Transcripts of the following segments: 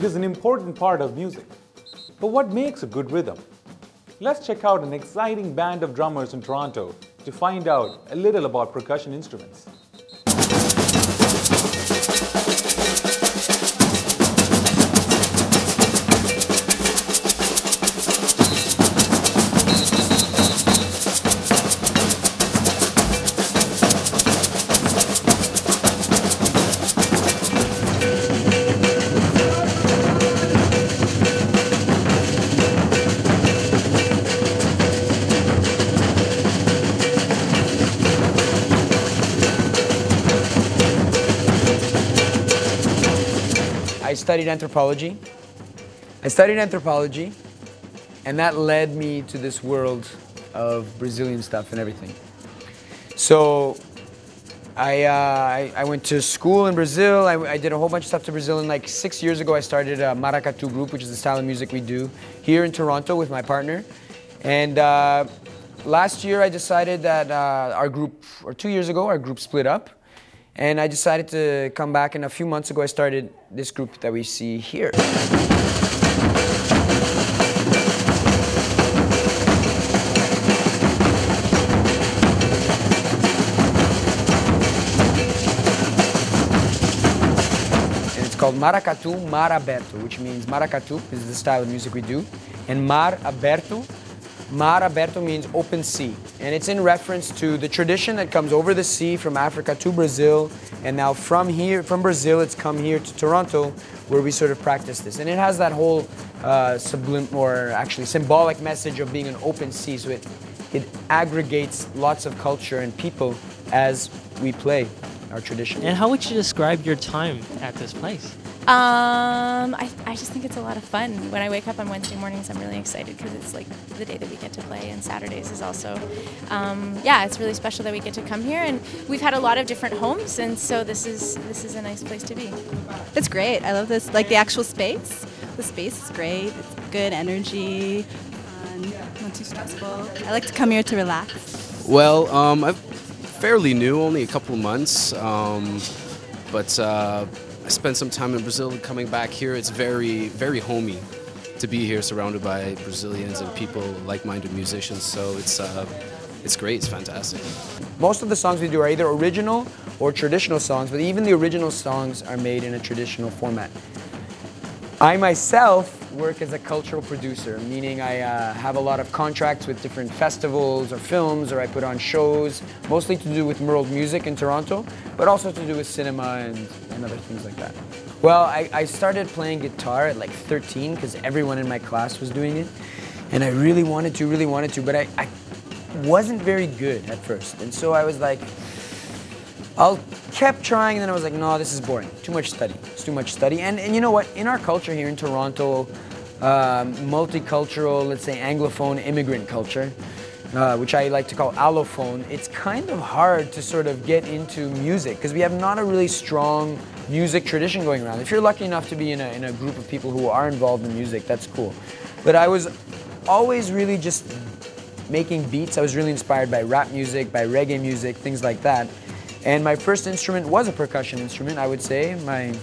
is an important part of music. But what makes a good rhythm? Let's check out an exciting band of drummers in Toronto to find out a little about percussion instruments. I studied anthropology, and that led me to this world of Brazilian stuff and everything. So I went to school in Brazil. I did a whole bunch of stuff to Brazil, and like 6 years ago I started a Maracatu group, which is the style of music we do here in Toronto with my partner. And last year I decided that our group, or 2 years ago, our group split up. And I decided to come back, and a few months ago I started this group that we see here. And it's called Maracatu, Aberto, which means Maracatu is the style of music we do, and Aberto means open sea, and it's in reference to the tradition that comes over the sea from Africa to Brazil, and now from Brazil, it's come here to Toronto, where we sort of practice this. And it has that whole symbolic message of being an open sea, so it aggregates lots of culture and people as we play our tradition. And how would you describe your time at this place? I just think it's a lot of fun. When I wake up on Wednesday mornings, I'm really excited because it's like the day that we get to play, and Saturdays is also, yeah, it's really special that we get to come here. And we've had a lot of different homes, and so this is a nice place to be. It's great. I love this, like the actual space. The space is great. It's good energy, fun, not too stressful. I like to come here to relax. Well, I'm fairly new, only a couple of months, but I spent some time in Brazil, and coming back here, it's very, very homey to be here surrounded by Brazilians and people, like-minded musicians, so it's great, it's fantastic. Most of the songs we do are either original or traditional songs, but even the original songs are made in a traditional format. I myself work as a cultural producer, meaning I have a lot of contracts with different festivals or films, or I put on shows, mostly to do with world music in Toronto, but also to do with cinema and other things like that. Well, I started playing guitar at like 13 because everyone in my class was doing it, and I really wanted to, but I wasn't very good at first, and so I was like, kept trying, and then I was like, no, this is boring. Too much study. It's too much study. And you know what? In our culture here in Toronto, multicultural, let's say Anglophone immigrant culture, which I like to call allophone, it's kind of hard to sort of get into music because we have not a really strong music tradition going around. If you're lucky enough to be in a group of people who are involved in music, that's cool. But I was always really just making beats. I was really inspired by rap music, by reggae music, things like that. And my first instrument was a percussion instrument, I would say. My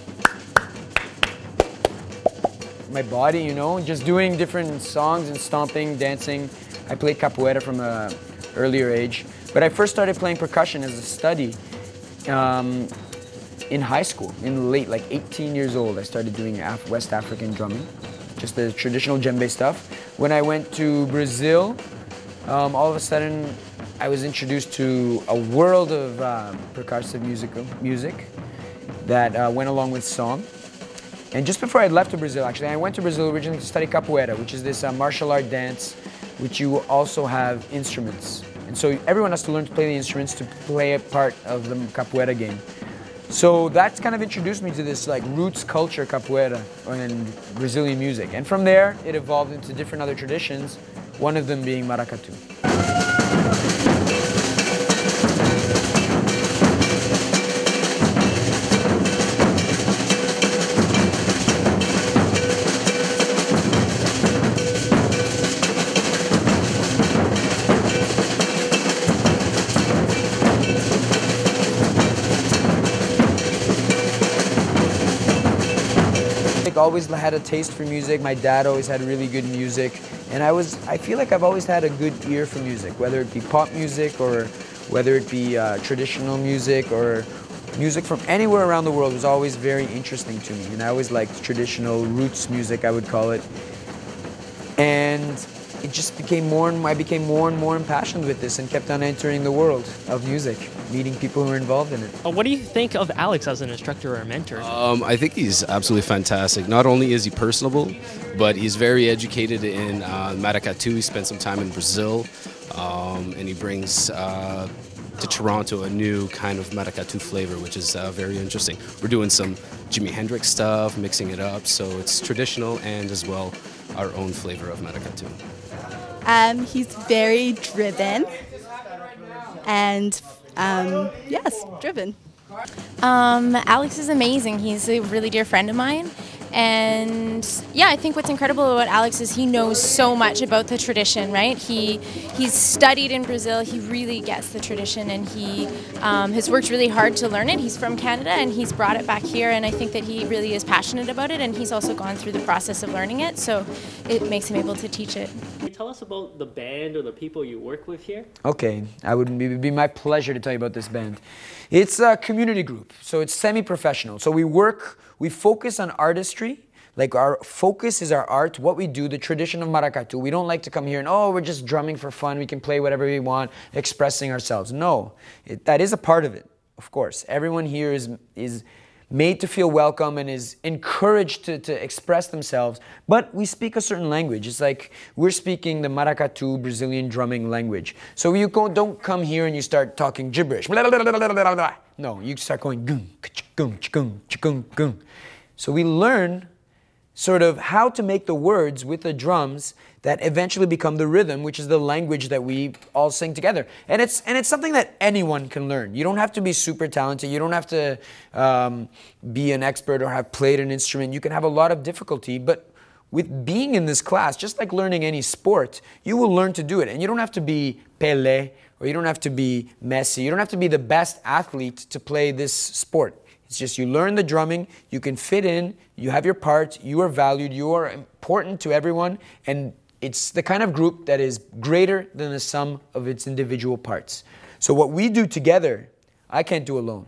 body, you know, just doing different songs and stomping, dancing. I played capoeira from an earlier age. But I first started playing percussion as a study in high school, like 18 years old. I started doing West African drumming, just the traditional djembe stuff. When I went to Brazil, all of a sudden, I was introduced to a world of percussive music that went along with song. And just before I left to Brazil, actually, I went to Brazil originally to study capoeira, which is this martial art dance, which you also have instruments. And so everyone has to learn to play the instruments to play a part of the capoeira game. So that's kind of introduced me to this like roots culture capoeira and Brazilian music. And from there, it evolved into different other traditions, one of them being Maracatu. music, always had a taste for music. My dad always had really good music. And I feel like I've always had a good ear for music, whether it be pop music or whether it be traditional music or music from anywhere around the world was always very interesting to me. And I always liked traditional roots music, I would call it. And it just became I became more and more impassioned with this and kept on entering the world of music, meeting people who are involved in it. What do you think of Alex as an instructor or a mentor? I think he's absolutely fantastic. Not only is he personable, but he's very educated in Maracatu. He spent some time in Brazil, and he brings to Toronto a new kind of Maracatu flavor, which is very interesting. We're doing some Jimi Hendrix stuff, mixing it up, so it's traditional and as well our own flavor of Maracatu. He's very driven and yes, driven. Alex is amazing. He's a really dear friend of mine. And yeah, I think what's incredible about Alex is he knows so much about the tradition, right? He's studied in Brazil. He really gets the tradition, and he has worked really hard to learn it. He's from Canada, and he's brought it back here, and I think that he really is passionate about it, and he's also gone through the process of learning it, so it makes him able to teach it. Can you tell us about the band or the people you work with here? Okay, it would be my pleasure to tell you about this band. It's a community group, so it's semi-professional. So we focus on artistry. Like our focus is our art, what we do, the tradition of Maracatu. We don't like to come here and, oh, we're just drumming for fun, we can play whatever we want, expressing ourselves. No, that is a part of it, of course. Everyone here is made to feel welcome and is encouraged to express themselves, but we speak a certain language. It's like we're speaking the Maracatu Brazilian drumming language. So you don't come here and you start talking gibberish. No, you start going gung, gung, gung, gung, gung. So we learn sort of how to make the words with the drums that eventually become the rhythm, which is the language that we all sing together. And it's something that anyone can learn. You don't have to be super talented. You don't have to be an expert or have played an instrument. You can have a lot of difficulty, but with being in this class, just like learning any sport, you will learn to do it. And you don't have to be Pelé, or you don't have to be Messi. You don't have to be the best athlete to play this sport. It's just you learn the drumming, you can fit in, you have your part, you are valued, you are important to everyone, and it's the kind of group that is greater than the sum of its individual parts. So what we do together, I can't do alone.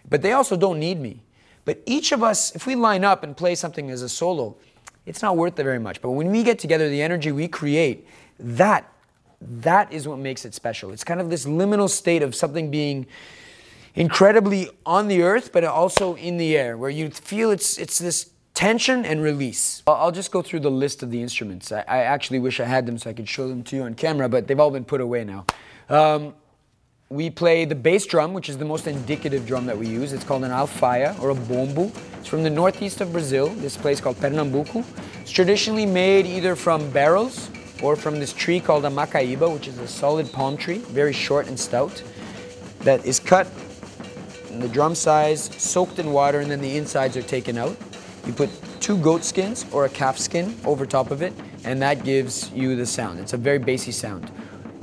But they also don't need me. But each of us, if we line up and play something as a solo, it's not worth it very much. But when we get together, the energy we create, that is what makes it special. It's kind of this liminal state of something being incredibly on the earth, but also in the air, where you feel it's this tension and release. I'll just go through the list of the instruments. I actually wish I had them so I could show them to you on camera, but they've all been put away now. We play the bass drum, which is the most indicative drum that we use. It's called an alfaia or a bombo. It's from the northeast of Brazil, this place called Pernambuco. It's traditionally made either from barrels or from this tree called a macaíba, which is a solid palm tree, very short and stout, that is cut in the drum size, soaked in water, and then the insides are taken out. You put 2 goat skins or a calf skin over top of it, and that gives you the sound. It's a very bassy sound.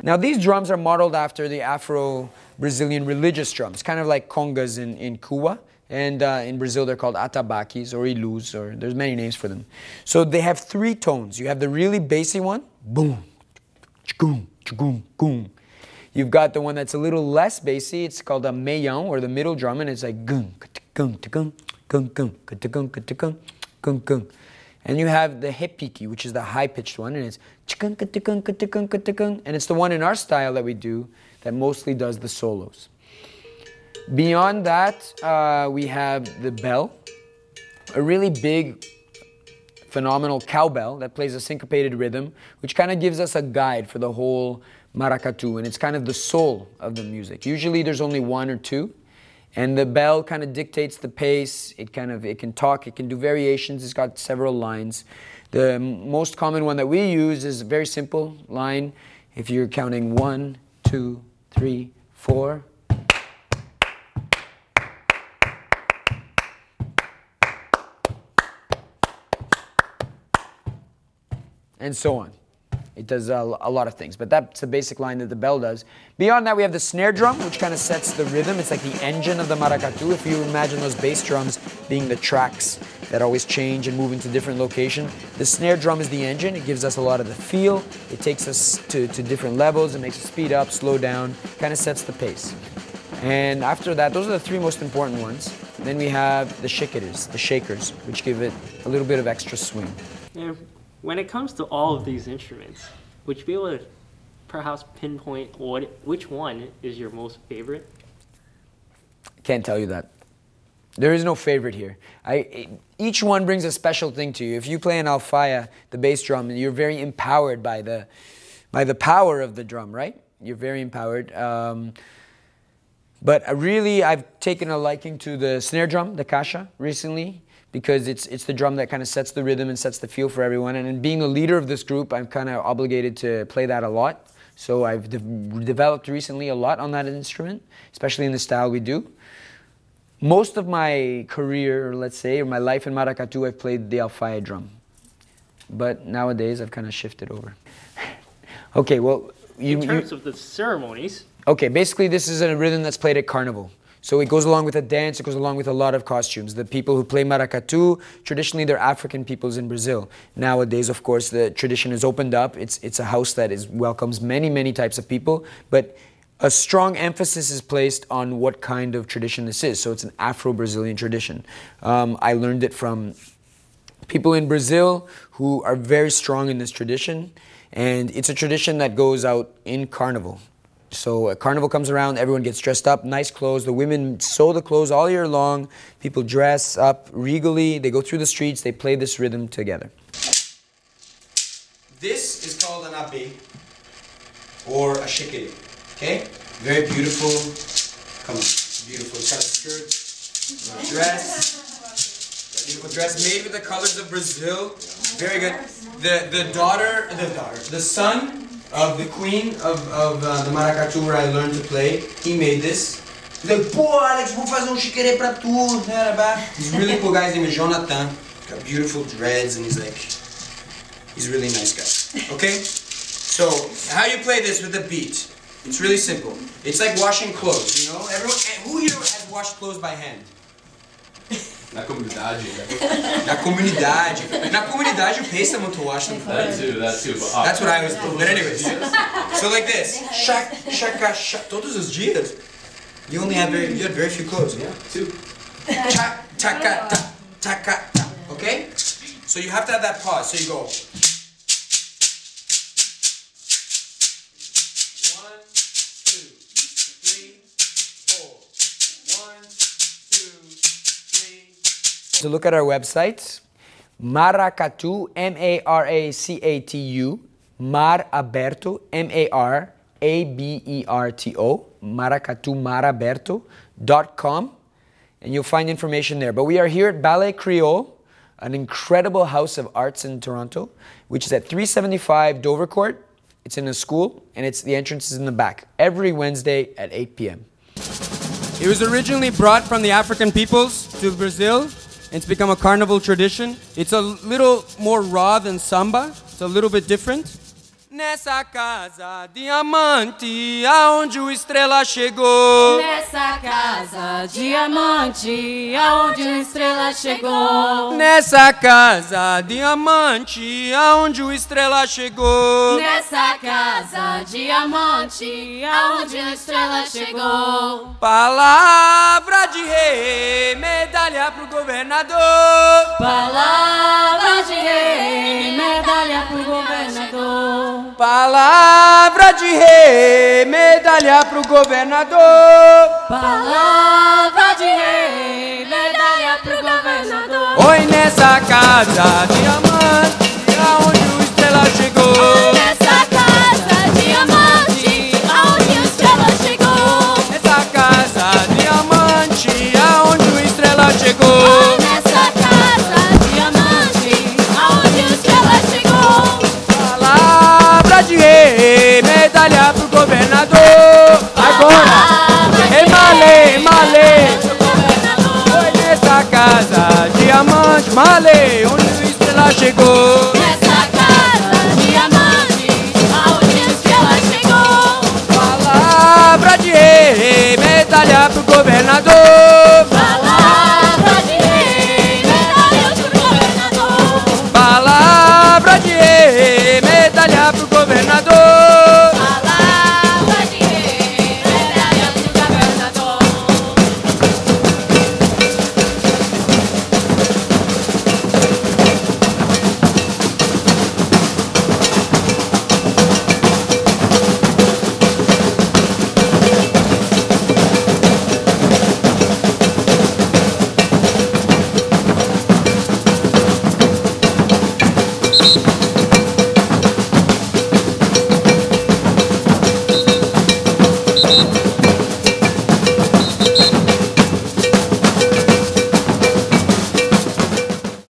Now these drums are modeled after the Afro-Brazilian religious drums, kind of like congas in Cuba, and in Brazil they're called atabaques or ilus, or there's many names for them. So they have 3 tones. You have the really bassy one, boom, chgoom, chgoom, goom. You've got the one that's a little less bassy. It's called a meião, or the middle drum, and it's like gung, gung, gung, gung, gung, gung, gung, gung, gung. And you have the repique, which is the high-pitched one, and it's gung, gung, gung, gung, and it's the one in our style that we do that mostly does the solos. Beyond that, we have the bell, a really big, phenomenal cowbell that plays a syncopated rhythm, which kind of gives us a guide for the whole Maracatu, and it's kind of the soul of the music. Usually there's only 1 or 2, and the bell kind of dictates the pace. It can talk, it can do variations, it's got several lines. The most common one that we use is a very simple line. If you're counting 1, 2, 3, 4. And so on. It does a lot of things, but that's the basic line that the bell does. Beyond that, we have the snare drum, which kind of sets the rhythm. It's like the engine of the maracatu. If you imagine those bass drums being the tracks that always change and move into different locations, the snare drum is the engine. It gives us a lot of the feel. It takes us to different levels. It makes us speed up, slow down, kind of sets the pace. And after that, those are the three most important ones. Then we have the shakers, which give it a little bit of extra swing. And when it comes to all of these instruments, would you be able to perhaps pinpoint which one is your most favorite? Can't tell you that. There is no favorite here. Each one brings a special thing to you. If you play an alfaya, the bass drum, you're very empowered by the power of the drum, right? You're very empowered. But really, I've taken a liking to the snare drum, the caixa, recently, because it's the drum that kind of sets the rhythm and sets the feel for everyone. And in being the leader of this group, I'm kind of obligated to play that a lot. So I've developed recently a lot on that instrument, especially in the style we do. Most of my career, let's say, or my life in Maracatu, I've played the alfaya drum. But nowadays, I've kind of shifted over. Okay, well... In terms of the ceremonies... Okay, basically this is a rhythm that's played at carnival. So it goes along with a dance, it goes along with a lot of costumes. The people who play maracatu, traditionally they're African peoples in Brazil. Nowadays, of course, the tradition has opened up. It's a house that welcomes many, many types of people, but a strong emphasis is placed on what kind of tradition this is. So it's an Afro-Brazilian tradition. I learned it from people in Brazil who are very strong in this tradition, and it's a tradition that goes out in carnival. So a carnival comes around, everyone gets dressed up, nice clothes. The women sew the clothes all year long. People dress up regally. They go through the streets. They play this rhythm together. This is called an abe, or a shikiri. Okay? Very beautiful. Come on, beautiful. It's got a skirt, a dress. A beautiful dress made with the colors of Brazil. Very good. The son of the queen of the Maracatu where I learned to play, he made this. He's like, pô, Alex, vou fazer chiquerê pra tu. He's a really cool guy. His name is Jonathan. Got beautiful dreads, and he's a really nice guy. Okay? So, how you play this with the beat? It's really simple. It's like washing clothes, you know? Everyone, who here has washed clothes by hand? Na comunidade. Na comunidade. Na comunidade you pay someone to wash them. That too. But that's what I was doing. But anyways, so like this. Shaka. Todos os dias, you had very few clothes. Yeah, 2. Taka, taka, ta. Okay? So you have to have that pause. So you go. 1, 2, 3, 4. 1, 2, 3. So look at our website, Maracatu, M-A-R-A-C-A-T-U, Mar Aberto, M-A-R-A-B-E-R-T-O, maracatu.com, and you'll find information there. But we are here at Ballet Creole, an incredible house of arts in Toronto, which is at 375 Dover Court. It's in a school, and the entrance is in the back, every Wednesday at 8 p.m. It was originally brought from the African peoples to Brazil. It's become a carnival tradition. It's a little more raw than samba. It's a little bit different. Nessa casa diamante, aonde o estrela chegou. Nessa casa diamante, aonde o estrela chegou. Nessa casa diamante, aonde o estrela chegou. Nessa casa diamante, aonde a estrela chegou. Palavra de rei, medalha pro governador. Palavra de rei, medalha pro governador. Palavra de rei, medalha pro governador. Palavra de rei, medalha pro governador. Oi, nessa casa diamante, aonde o estrela chegou. Nessa casa diamante, aonde o estrela chegou. Nessa casa diamante, aonde o estrela chegou. Nessa casa diamante, aonde o estrela chegou. Palavra de rei, medalha pro governador. Agora, malê. Oi, nessa casa diamante, malê, onde o estrela chegou. Nessa casa diamante, governador.